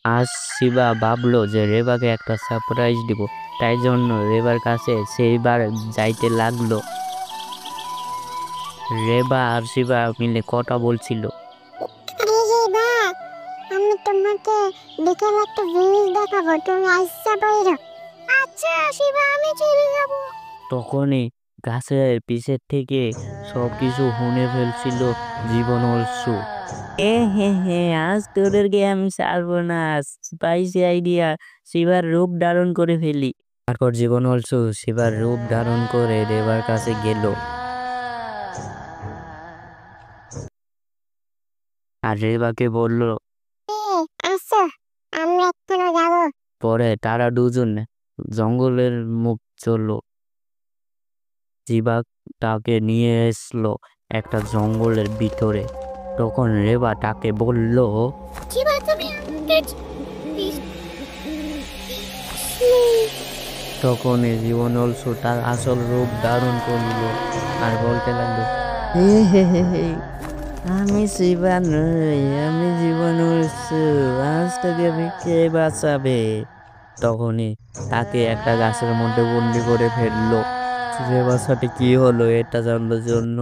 আজ শিবা ভাবলো যে রেবাকে একটা সারপ্রাইজ দিব, তাই জন্য রেবার কাছে সেইবার যাইতে লাগলো। রেবা আর শিবা মিলে কথা বলছিল। আরে হে বা, আমি তোমাকে বিকেলে একটা জিনিস দেখাবো, তুমি আইসা বইরো। আচ্ছা শিবা, আমি চলে যাব। তখনই গাছের পিছের থেকে সবকিছু শুনে ফেলছিল জীবন অলসু। হে, আজ তোদেরকে আমি ছাড়বো না, পাইছি আইডিয়া, শিবার রূপ ধারণ করে ফেলি। তারপর জীবন অলসু শিবার রূপ ধারণ করে রেবার কাছে গেল আর রেবাকে বলল। আচ্ছা, আমরা এক্ষুনি যাব। পরে তারা দুজন জঙ্গলের মুখ চলল। চিবাক তাকে নিয়ে এসলো একটা জঙ্গলের ভিতরে। তখন রেবা তাকে বলল। শিবা, তুমি আমাকে তখনই জীবন অলসু তার আসল রূপ ধারণ করলো আর বলতে লাগলো, হে, আমি শিবা নই, আমি জীবন অলসু, আজ তোকে আমি কে বাঁচাবে। তখনই তাকে একটা গাছের মধ্যে বন্দি করে ফেললো। যে বাসাটি কি হলো এটা জানার জন্য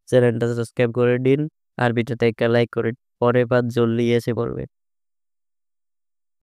চ্যানেলটা সাবস্ক্রাইব করে দিন আর ভিডিওতে একটা লাইক করে পরে পাঁচ জলদি এসে পড়বে।